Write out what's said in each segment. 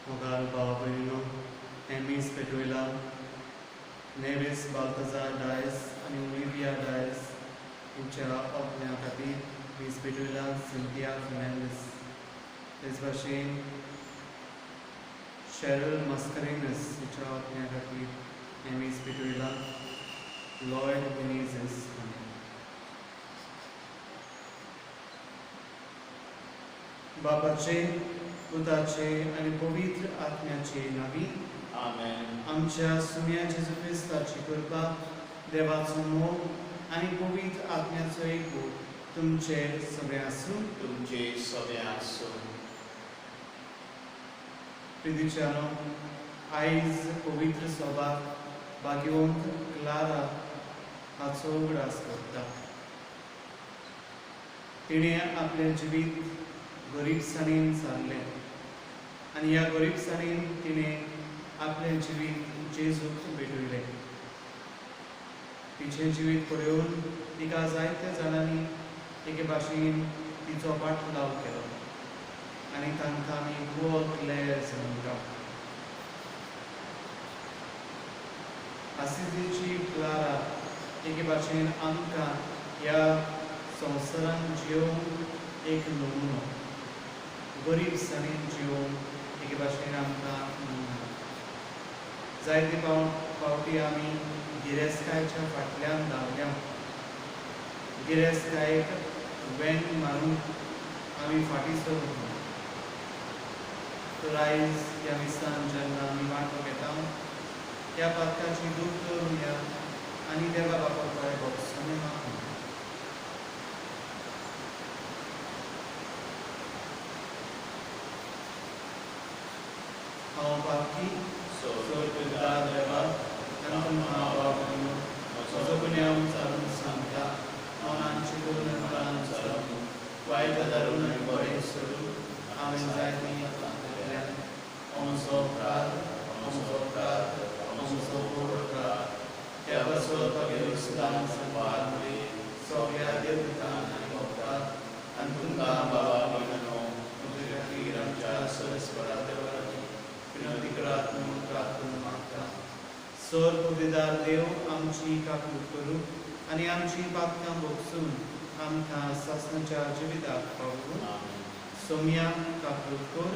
Mogar Babaino, Emis Petuila, Nevis Baltazar Dias आणि Olivia Dias यांच्या आपल्या खातीर वीस पेटुला सिंथिया फेर्नांडीस तेच भाशेन शेरल मस्करेनस हिच्या आपल्या खातीर एमिस पेटुला लॉयड बेनिझेस बापाचे पुताचे आणि पवित्र आत्म्याचे नावी आमेन. आमच्या सुम्या जेजू ख्रिस्ताची कृपा देवाचो मोग आणि पवित्र आत्म्याचो एकू तुमचे सगळे आसूं. तुमचे सगळे आसूं. प्रिदिचारो आयज पवित्र सभाक भाग्यवंत क्लारा हाचो उगडास करता. तिणें आपले जिवीत गरीबसाणीन सारलें आनी ह्या गरीबसाणीन तिणें आपलें जिवीत जेजूक भेटयलें. तिचें जिवीत पळोवन तिका जायत्या जाणांनी एके भाशेन तिचो पाठलाव केलो आनी तांकां आमी गोवा क्लेर्स म्हणटा. आसिजीची क्लारा एके भाशेन आमकां ह्या संवसारान जियोंक एक नमुनो, गरीबसाणीन जियोंक एके भाशेन आमकां नमुनो. जायते फावटी आमी गिरेस्तकायेच्या फाटल्यान धांवल्या. गिरेस्तकायेक वेंग मारूंक आमी फाटीं सरता. तर आयज ह्या विसान जेन्ना आमी वांटो घेता ह्या पातकाची दूख करून या आनी देवा बापा कडेन भोगसोनी मागूं. हांव पातकी सोर पिता देवा तांकां बाबा म्हजो गुन्यांव चालून सांगता. मनांची पूर्णपणान चलून वायट धरून आनी बरें सोडून हांवें जायती केल्यान अमचो अपराध अमचो व्हड अपराध त्या बसो पवित्रस्थान संपादली सगळ्या देवतांक आनी भक्तांक आनी तुमकां बाबा म्हणून म्हजे खातीर आमच्या सरस्वरा देवाची विनंती करात म्हणून प्रार्थना मागता. सोर पुदेदार देव आमची काकूट करूं आनी आमची पातकां भोगसून आमकां सासणाच्या जिविताक पावूं. सोम्या काकूट कर,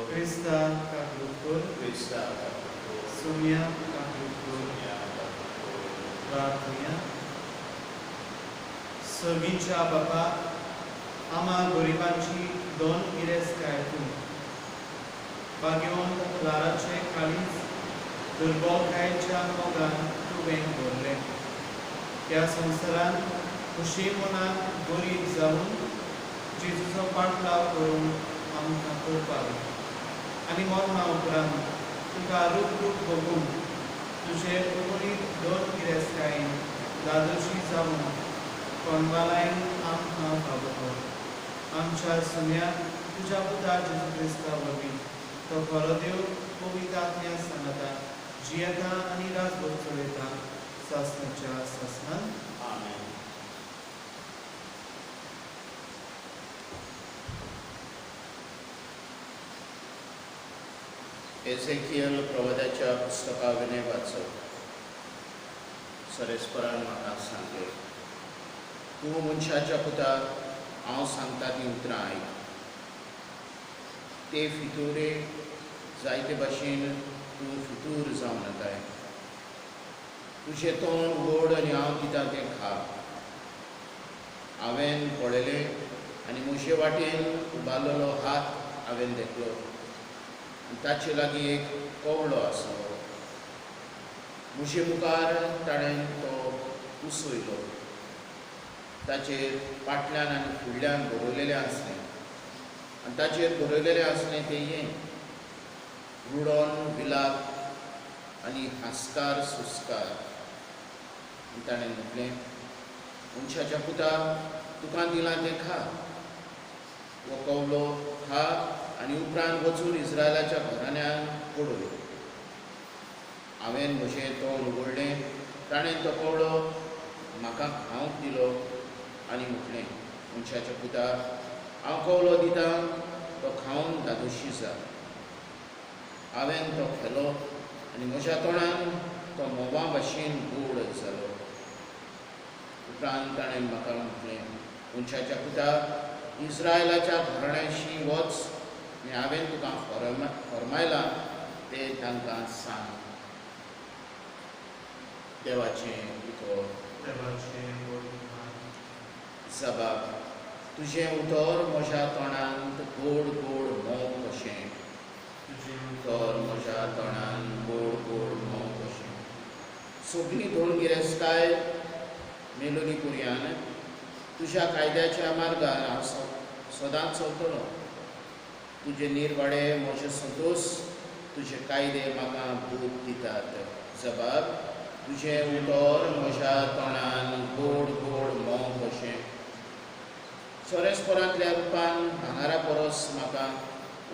क्रिस्ता काकूट कर, सोम्या काकूट कर. प्रार्थना. सर्गीच्या बापा, आम्हा गरिबांची दोन गिरेस्तकाय तूं भाग्यवंत क्लाराचे काळीज दुर्बळकायेच्या मोगान तुवें भरलें. त्या संवसारान खुशी मनान गरीब जावन जेजूचो पाठलाव करून आमकां करपाक आनी मरणा उपरांत तुका रूप बगून तुजे उर्वरीत दोन गिरेस्तकायेन दादोशी जावन कोणवालायन आमकां फावो कर. आमच्या सुम्या तुज्या पुता जेजू क्रिस्ता वरवीं तो खरो देव पवित्र आत्म्या सांगता जियेता आनी राजभर चलयता सासणाच्या सासणान. आमेन. एझेकियल प्रवाद्याच्या पुस्तकावेले वाचप. सरेस्परान म्हाका सांगले, तूं मनशाच्या पुताक हांव सांगता ती उतरां आयक. ते फितुरे जायते भाशेन तूं फितूर जावन येताय. तुजें तोंड व्हड आनी हांव दिता तें खा. हांवें पळयलें आनी म्हजे वाटेन उबारलेलो हात हांवें देखलो. ताचे लागीं एक कवळो आसलो. म्हजे मुखार ताणें तो उसयलो. ताचेर फाटल्यान आनी फुडल्यान बरयलेलें आसलें आनी ताचेर बरयलेलें आसलें तें हें, रुडोन विलाप आनी हास्कार सुस्कार. ताणें म्हटलें, मनशाच्या पुता, तुका दिलां तें खा. हो कवलो खा आनी उपरांत वचून इस्रायलाच्या घराण्यांक पडय. हांवें म्हजें तोंड उगडलें. ताणें तो कवलो म्हाका खावंक दिलो आनी म्हटलें, मनशाच्या पुता, हांव कवलो दितां, तो खावन दादोशी जा. हांवें तो केलो आनी म्हज्या तोंडान तो मोवा भाशेन गोड जालो. उपरांत ताणें म्हाका म्हटलें, मनशाच्या पुता, इस्रायलाच्या घराण्याशी वच आनी हांवें तुका फरमायलां तें तांकां सांग. देवाचें उतर. जबाब. तुजें उतर म्हज्या तोंडांत गोड गोड मोव कशें. उतर म्हज्या तोंडांत गोड गोड मोव कशें. सगळी धोळगिरेस्ताय मेलोनी कुर्यान तुज्या कायद्याच्या मार्गार हांव सदांच चलतलों. तुजे निर्वाडे म्हजे संतोश, तुजे कायदे म्हाका बूट दितात. जबाब. तुजें उतर म्हज्या तोंडांत गोड गोड मोव कशें. सोरेस्परांतल्या रुपान भांगारा परस म्हाका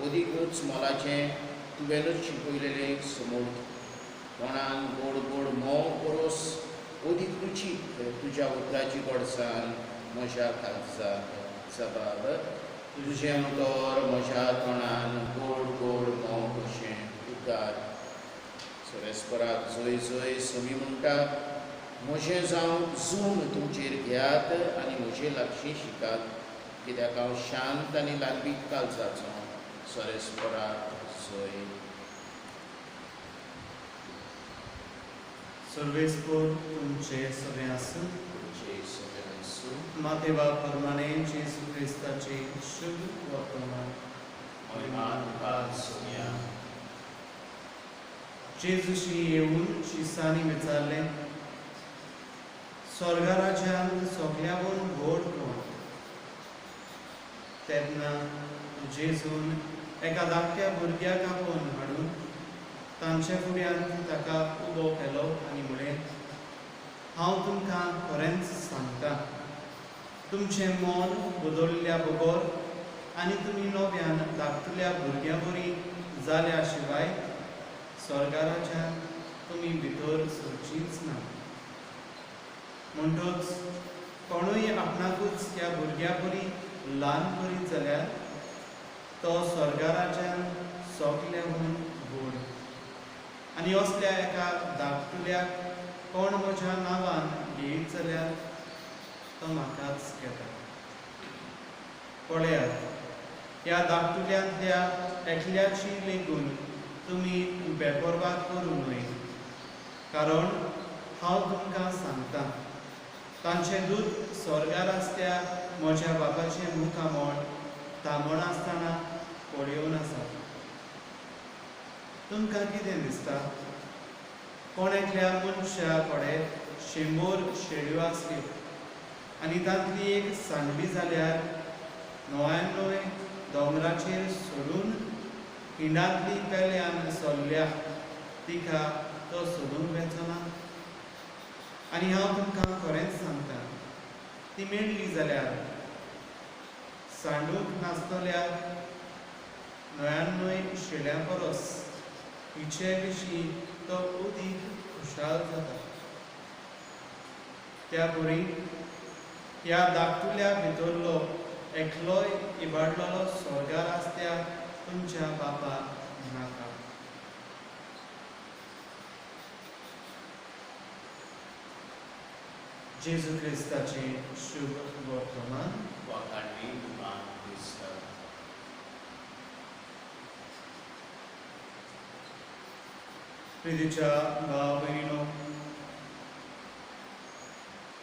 ओदीकूच मोलाचें तुवेंनूच शिकयलेलें समूळ. तोंडान गोड गोड मोव परस ओदीक रुचीक तुज्या उतराची गोडसाण म्हज्या काळजाक. जबाब. तुजें उतर म्हज्या तोंडान गोड गोड मोव कशें. उतार. सोरेस्पराक जय जय समी म्हणटा. म्हजें जावं जून तुमचेर घेयात आनी म्हजे लागशीं शिकात, कित्याक हांव शांत आनी लांबीक काळजाचो. सोरेस्पराक जय. सर्वेस्पोर तुमचे सगळे आसूं. तुमचे सगळे आसूं. मातेवा प्रमाणे जेजू क्रिस्ताचे शुभ वर्तमान. जेजूशी येवन शिसांनी विचारलें, स्वर्गा राज्यांत सगळ्यावन व्हड कोण? तेन्ना जेजून एका धाकट्या भुरग्याक आपोवन हाडून तांचे फुड्यान ताका उबो केलो आनी म्हळें, हांव तुमकां खरेंच सांगतां, तुमचें मन बदल्ल्या बरोबर आनी तुमी नव्यान धाकटुल्या भुरग्यां बरी जाल्या शिवाय स्वर्गा राज्यांत तुमी भितर सरचींच ना. म्हणटच कोणूय आपणाकूच त्या भुरग्या बरी ल्हान करीत जाल्यार तो स्वर्गा राज्यांत सगळ्याहून व्हड. आनी असल्या एका धाकटुल्याक कोण म्हज्या नांवान घेयत जाल्यार तो म्हाकाच घेता. पळयात, ह्या धाकटुल्यांतल्या एकल्याची लेगून तुमी बेपरवाद करूं न्हय. कारण हांव तुमकां सांगतां, तांचें दूत स्वर्गार आसत्या म्हज्या बापाचें मुख आमोण थांबण आसतना पळयोवन आसा. तुमकां कितें दिसता? कोण एकल्या मनशा कडेन 100 शेळयो आसल्यो आनी तांतली एक सांडली जाल्यार 99 दोंगराचेर सोडून हिंडांतली पेल्यान सोल्ल्या तिका तो सोडूंक वेचना? आनी हांव तुमकां खरेंच सांगतां, ती मेळ्ळी जाल्यार सांडूंक नासतल्या 99 शेळ्यां परस हिचे विशीं तो अदीक खुशाल जाता. त्या परी ह्या धाकटुल्या भितरलो एकलोय इबाडलेलो स्वर्गार आसत्या तुमच्या बापाक नाका. जेजू क्रिस्ताचे शुभ वर्तमान. वाखाणणी तुका क्रिस्त. प्रितीच्या भाव भयणीनो,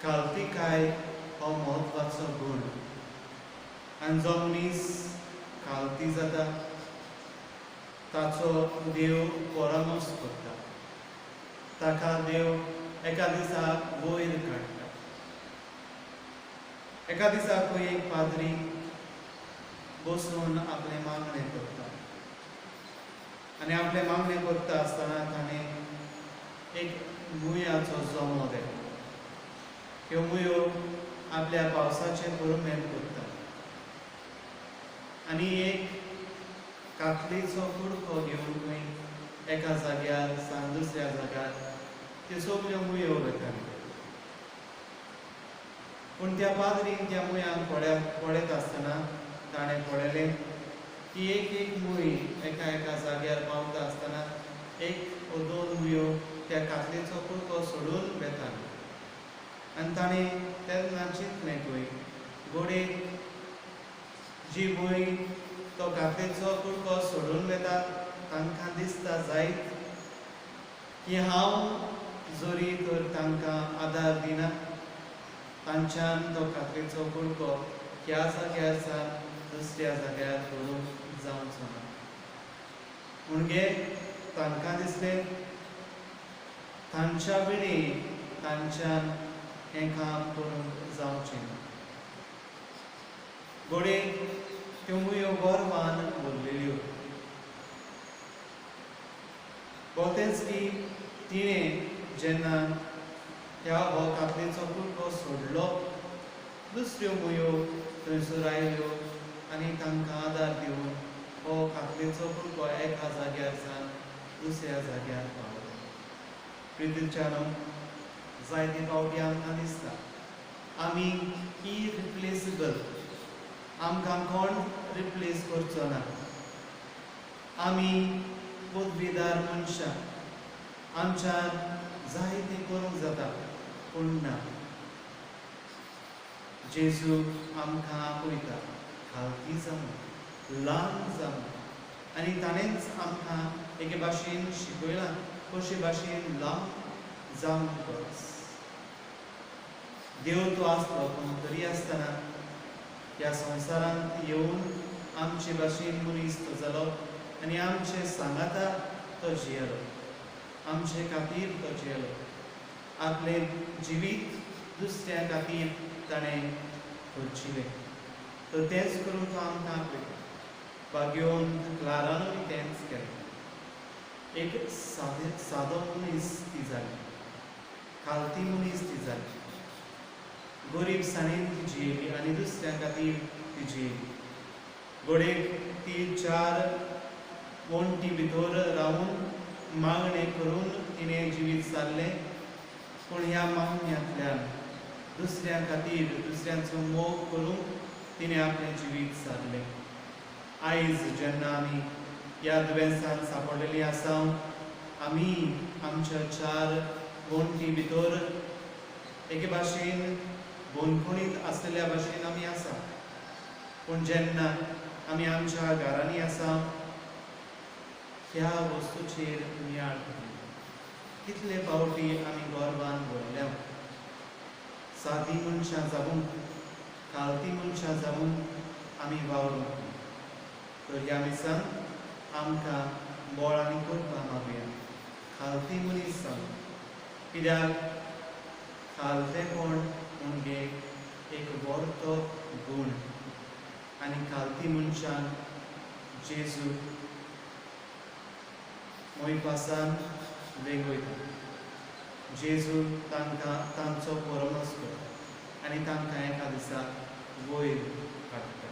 खालतीकाय हो म्हत्वाचो गूण. आनी जो मनीस खालती जाता ताचो देव परामर्श करता. ताका देव एका दिसाक वयर काडटा. एका दिसाक एक पाद्री बसून आपले मागणें करता आनी आपले मागणें करता आसतना ताणें एक मुयाचो जमो दिलो. ह्यो मुयो आपल्या पावसाचे परमेन करता आनी एक कातलीचो कुडको घेवन खंय एका जाग्यार सावन दुसऱ्या जाग्यार त्यो सगल्यो मुयो वयताल्यो. पूण त्या पाद्रीन त्या मुयांक पळयत आसतना ताणें पळयलें की एक मुळी एका जाग्यार पावता आसतना एक वा दोन मुळयो त्या कातलेचो कुडको सोडून वेताल्यो. आनी ताणें तेन्ना चिंतलें पळय, घोडेक जी मुळी तो कातलेचो कुडको सोडून वेता तांकां दिसता जायत की हांव जोरी तर तांकां आदार दिना, तांच्यान तो कातलेचो कुडको ह्या जाग्यार दुसऱ्या जाग्यार व्हरून जावचो ना. म्हणजे तांकां दिसलें तांच्या विणी तांच्यान हें काम करूंक जावचें ना. घोडेक त्यो मुळयो गोरवान भरलेल्यो. भोंवतेच की तिणें जेन्ना हो कातलेचो कुडको सोडलो, दुसऱ्यो मुळयो थंयसर आयल्यो आनी तांकां आदार दिवन हो कातलेचो कुडको एका जाग्यार सावन दुसऱ्या जाग्यार पावलो. प्रितीच्यानो, जायते फावटी आमकां दिसता आमी इरिप्लेसेबल, आमकां कोण रिप्लेस करचो ना. आमी पदवीदार मनशां, आमच्यान जायतें करूंक जाता, पूण ना. जेजू आमकां आपयता खालती जावन, ल्हान जावन, आनी ताणेंच आमकां एके भाशेन शिकयलां कशे भाशेन ल्हान जावंक गरज. देव तो आसलो, पूण तरी आसतना ह्या संवसारांत येवन आमचे भाशेन मनीस तो जालो आनी आमचे सांगाता तो जियेलो, आमचे खातीर तो जियेलो. आपलें जिवीत दुसऱ्या खातीर ताणें खर्चिलें. तर तेंच करून तो आमकां आपयता. बागेवन क्लारानूय तेंच केलें. एक सादो मनीस ती जाली, खालती मनीस ती जाली. गरीबसाणेन ती जियेली आनी दुसऱ्या खातीर ती जियेली. घोडेक ती 4 वण्टी भितर रावन मागणें करून तिणें जिवीत सारलें, पूण ह्या मागण्यांतल्यान दुसऱ्या खातीर दुसऱ्यांचो मोग करून तिणें आपलें जिवीत सारलें. आयज जेन्ना आमी ह्या दुयेंसान सांपडलेलीं आसा, आमी आमच्या 4 वण्टी भितर एके भाशेन बोनकुणीत आसलेल्या भाशेन आमी आसा. पूण जेन्ना आमी आमच्या घरांनी आसा, ह्या वस्तूचेर नियाळ करता. कितले फावटी आमी गोरवान भरल्या. सादी मनशां जावून, खालती मनशां जावून आमी वावरूंक. तर ह्या दिसान आमकां बोळांनी करपाक मागुया, खालती मनीस जावन. कित्याक खालतेपण म्हणजे एक व्हडलो गूण आनी खालती मनशान जेजू मोयपासान वेगयता. जेजू तांकां तांचो परमस करता आनी तांकां एका दिसाक वयर काडटा.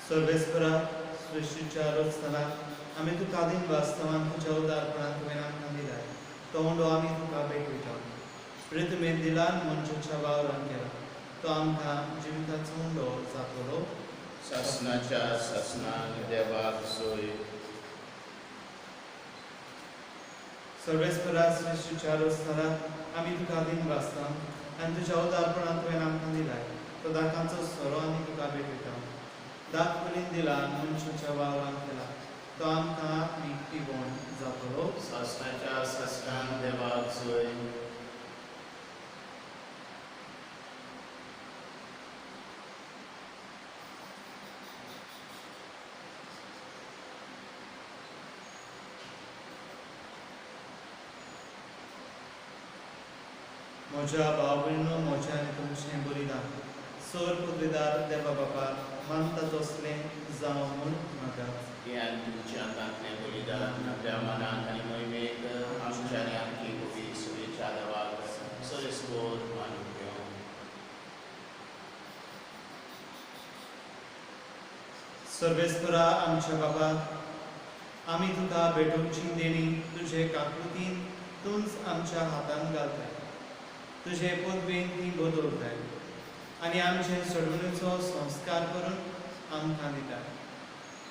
सर्वेस्परा सृष्टीच्या रचनाक आमी तुका आदीन वास्तवान तुज्या उदारपणान तुवें आमकां दिलाय. तो उंडो आमी तुका भेटयता. प्रितमेन दिलान मनशाच्या वावरान केला. तो आमकां जिविताचो उंडो जातलो. शासनाच्या शासनान देवाक सोय. सर्वेस्परा सृष्टीच्या रचनाक आमी तुका आदीन वास्तवान आनी तुज्या उदारपणान तुवें आमकां दिलाय. तो दाकांचो सोरो आमी तुका भेटयता. दाख करीन दिला मनशाच्या वावरान केला. तो आमकां नितीगोण जातलो. शासनाच्या शासनान देवाक सोय. म्हज्या भाव भयणो, म्हजें आनी तुमचें बलिदान सोर पदवीदार देवा बाबा मानता तसले जावं म्हूण म्हाका यान तुमच्या हातांतलें बलिदान आपल्या मनाक आनी मोहिमेक आमच्या आनी आमची गोबी शुभेच्छा देवाक सरिस्कोर मानून घेवं. सर्वेस्परा आमच्या बाबा, आमी तुका भेटोवची देणी तुजे काकुतीन तूंच आमच्या हातान घालताय. तुजे पदवेन ती बदलताय आनी आमचे सोडवणुचो संस्कार करून आमकां दिता.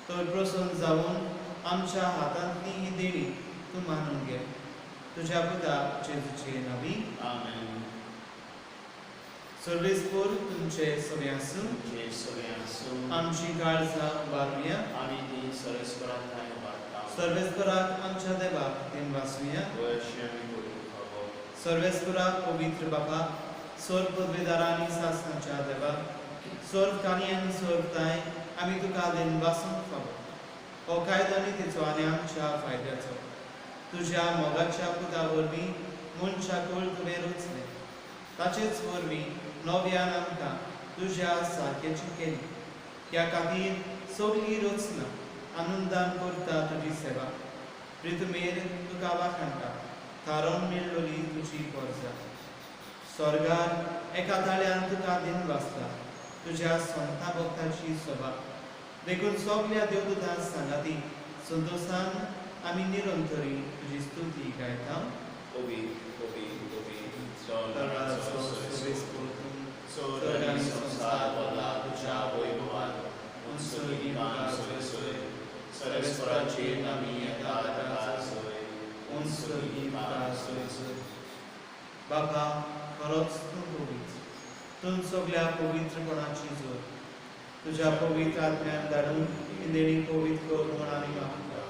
तर प्रसन्न जावन आमच्या हातांतली ही देणी तूं मानून घे. तुज्या पुता जेजूचे नांवी आमेन. सर्वेस्पर तुमचे सगळे आसूं. तुमचे सगळे आसूं. आमची काळजां बारुया. आमी ती सरिस्कोराक थाय वाडटा. सर्वेस्पराक आमच्या देवाक तें वाचुया. वर्षी आमी करून खावो. सर्वेस्पराक पवित्र बाबा, सोर पदवीदारांनी सासणाच्या देवाक सोर्व कानी आनी सोर्वताय आमी तुका देन वासूंक फावो. हो कायदो नितीचो आनी आमच्या फायद्याचो. तुज्या मोगाच्या पुता वरवीं मनशा कोळ तुवें रचले. ताचेच वरवीं नव्यान आमकां तुज्या सारकेची केली. ह्या खातीर सगळी रचना आनंदान करता तुजी सेवा. प्रितमेर तुका वाखाणटा थारोन मेळ्ळोली तुजी पोरजां. स्वर्गार एका ताळ्यान तुका दिन वाचता तुज्या संता भक्ताची सभा. देखून सगळ्या देवदूतां सांगाती संतोषान आमी निरंतरी तुजी स्तुती गायता. ओबी ओबी ओबी तळाचो सरिस्कोर सोबेस सोर आनी संसार वल्ला तुज्या वैभवान उंचोली मान सोय सोय सरिस्कोराचेर आमी येता ताका सोय उंचोली मान सोय सोय. बाबा, खरोच तूं पवित्र. तूं सगळ्या पवित्रपणाची जोर. तुज्या पवित्र आत्म्यान धाडून ही देणी पवित्र कर म्हूण आमी मागता.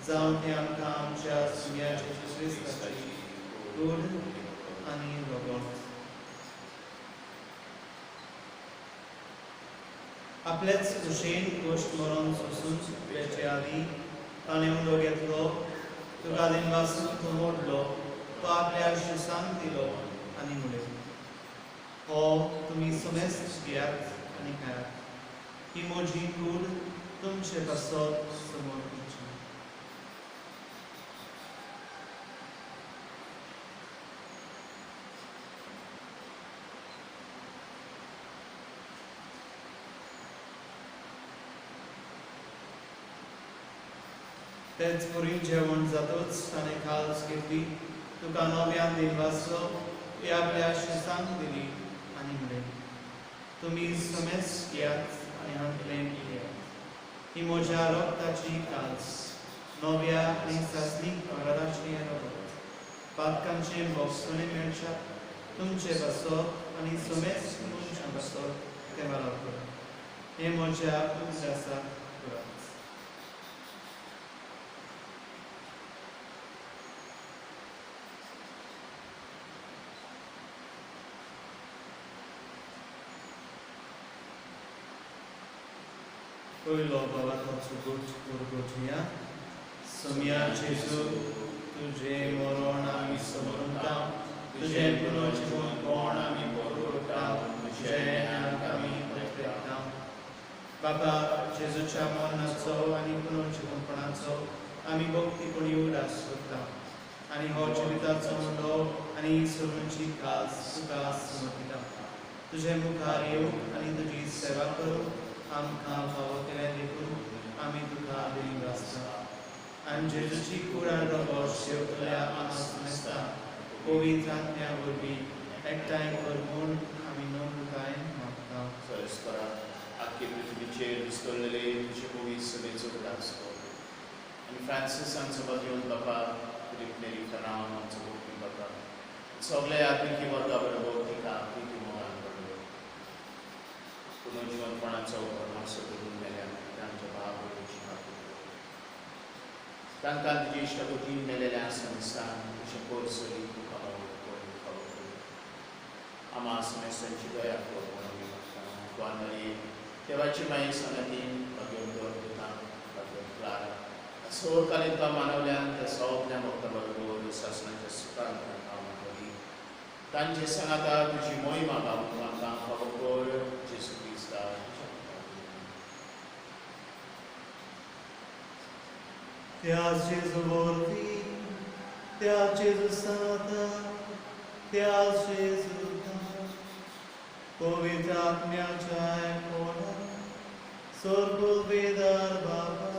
जावं तें आमकां आमच्या सुन्याच्या क्रिस्ताची कूड आनी रगत. आपल्याच कुशेन गोश्ट मरण सोसून तेचे आदी ताणें उंडो घेतलो. तुका दिन वासून तो मोडलो. तो आपल्या शिरसांक दिलो आनी म्हणले, हो तुमी समेस्त घेयात आनी खायात. ही म्हजी कूड तुमचे पासत समोर दिवची. तेच पुरी जेवण जातच ताणें खास घेतली. तुका नव्यान दिन वाचलो. ती आपल्या शिरसांक दिली आनी म्हणले, तुमी समेस्त घेयात आनी हांतलें पियेयात. ही म्हज्या रगताची कास, नव्या आनी सासणीक वांगडाचें रगत. पातकांचे भोगसणे मेळच्यात तुमचे बसत आनी समेस्त मनशां बसत तें वालोर करात. हें म्हज्या उद्रासाक करात. पयलो बाबाचो गोठ गोठया. सोम्या जेजू, तुजे मरण आमी समरता. तुजे पुनर्जीवन कोण आमी परगटा. तुजे आमी प्रत्येकता. बाबा, जेजूच्या मरणाचो आनी पुनर्जीवनपणाचो आमी भक्तीपणी उडास करता. आनी हो जिविताचो उंडो आनी सोडूंची कास तुका समर्पिता. तुजे मुखार येवंक आनी तुजी सेवा करूंक आमकां फावो केलें देखून आमी तुका देव वाचता. आनी जेजूची कूड आनी रगत शेवटल्या आमस्ता पवित्र आत्म्या वरवीं एकठांय कर म्हूण आमी नम्रताय मागता. सरिस्कोरा आख्खे पृथ्वीचेर विस्कळलेले तुजे पवित्र सभेचो उदास कर. आनी फ्रांसीस हांचो बदलून बाबा रिपनेरी फराम हांचो भोगपी बाबा सगळे आत्मिकी वर्गा बरोबर तिका प्रिती मोगान पडलो. पुनर्जीवनपणाचो मातसो करून मेल्यान तांच्या भाव भयणीची खातीर तांकां तुजी इश्टगोठीन मेलेल्या संस्थान तुजे कोर्सली तुका खावो आमा समेस्तांची दया कर म्हूण आमी मागता. तुवान मरी देवाची माये संगतीन भगवन दवरता भगवन क्लारा सोडकालीन तो मानवल्यान त्या सगळ्या भक्तां बरोबर शासनाच्या सुखान तांकां मानवली. तांचे सांगाता तुझी मोहिमा गावून आमकां फावो कर जेसू क्रिस्ता त्या जेजू वरती त्या जेजू सांगाता त्या जेजू पवित्र आत्म्याच्या एकवटात स्वर्गोवेदार बाबा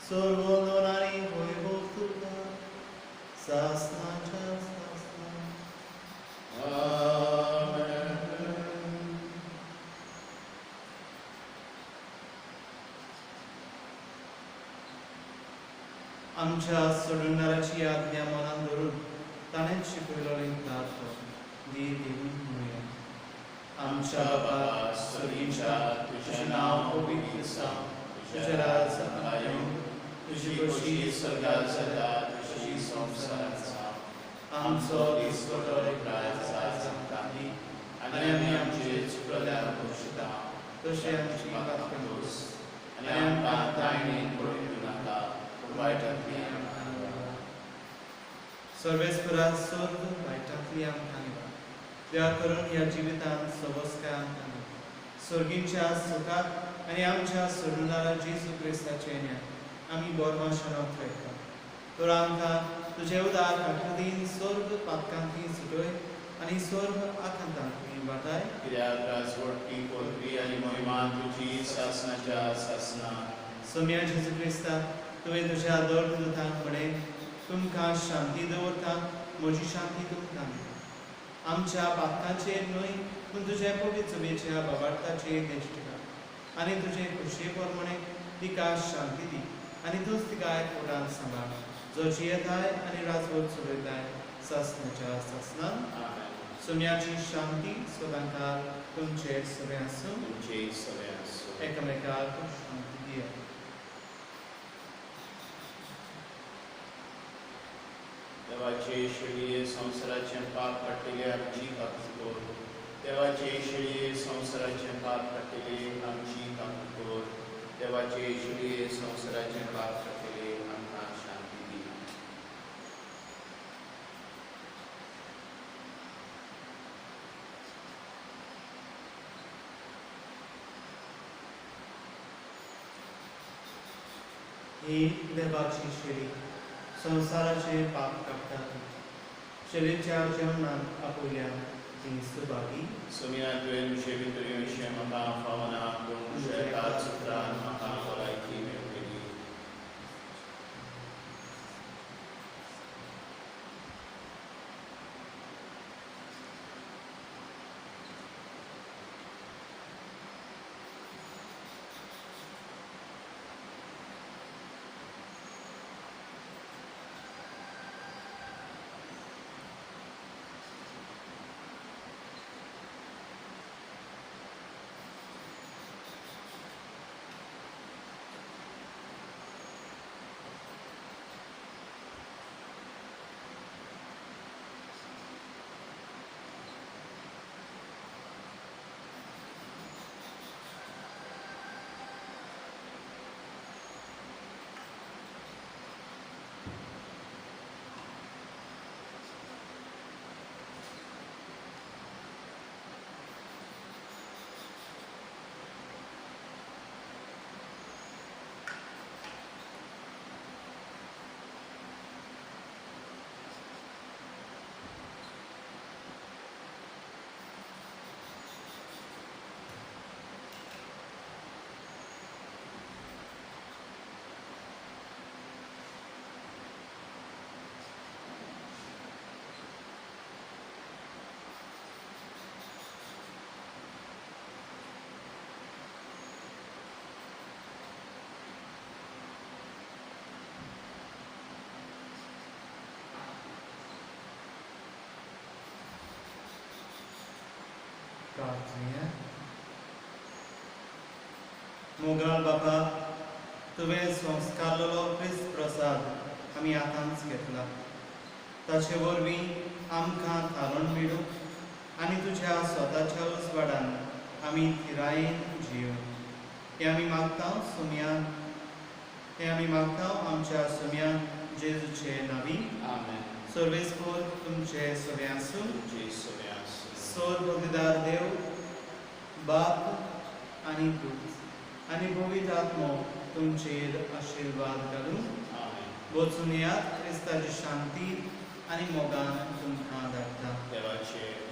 स्वर्गोलोन आणि वैभव तुका सासनाच्या सासना आमच्या सोडणाऱ्याची आज्ञा मनात धरून ताणेच शिकवलेली प्रार्थना देऊन म्हणूया. आमच्या बाबा स्वर्गीच्या तुझे नाव पवित्र जावं, तुझे राज्य येवं, तुझी कशी स्वर्गात जाता तशी संसारात जावं. आमचो दिसपटो आज आमकां दी आनी आमी आमचे चुकल्यार दोशता तशें आमची पातकां दोस आनी आमकां तायणेन पडूं नाका वायटांतली आमकां निवार. सर्वेस्परा स्वर्ग वायटांतली आमकां निवार. दया करून ह्या जिवितांत सवस्काय आमकां दी. स्वर्गीच्या सुखाक आनी आमच्या सोडूनारा जेजू क्रिस्ताचे ज्ञान आमी बोरमाशनांत ठेवता. तर आमकां तुजे उदार काखदीन स्वर्ग पातकांतली सुटय आनी स्वर्ग आकांतांतली वाटाय. कित्याक राजवटी पोरबी आनी मोहिमा तुजी सासनाच्या सासना. सोम्या जेजू क्रिस्ता तुवें तुज्या दोरदूतांक म्हणें तुमकां शांती दवरता, म्हजी शांती तुमकां दिता. आमच्या पातकांचेर न्हय पूण तुजे पवित्र चुबेच्या बाबार्थाचेर दिश्ट कर आनी तुजे खुशये प्रमाणे तिका शांती दी आनी तूंच तिका एकवटान सांबाळ जो जियेताय आनी राजवट चलयताय सासनाच्या सासनान. सोम्याची शांती सदांकाळ तुमचेर सगळे आसूं. तुमचे सगळे आसूं. एकामेकाक शांती दिया. देवाचे शेळये संवसाराचें पाप काडटले आमची काकूर. देवाचे शेळये संवसाराचें पाप काडटले आमची काकूर. देवाचे शेळये संवसाराचें पाप काडटले आमकां शांती दी. ही देवाची शेळी संसाराचे पाप काडटा. शेळीच्या जेवणांत आपुल्या ती सुभागी. सोम्या तुवें तुजे भितर विशय म्हाका फावना पूण तुज्या एकाच उतरान म्हाका भलायकी मेळटली. प्रार्थना. मोगल बाबा तुवें संस्कारलेलो ख्रिस्त प्रसाद आमी आतांच घेतला. ताचे वरवीं आमकां थारण मेळूं आनी तुज्या स्वताच्या उजवाडान आमी थिरायेन जियो. हें आमी मागता सोम्या आमच्या सोम्या जेजूचे नांवी. आमेन. सर्वेस्पोर तुमचे सगळे आसूं तुमचे सगळे आसूं. सोर बगदार देव बाप आनी पूत आनी पवित्र आत्मो तुमचेर आशिर्वाद घालून आमेन. वचून येयात क्रिस्ताची शांती आनी मोगान तुमकां धाडटा. देवाचे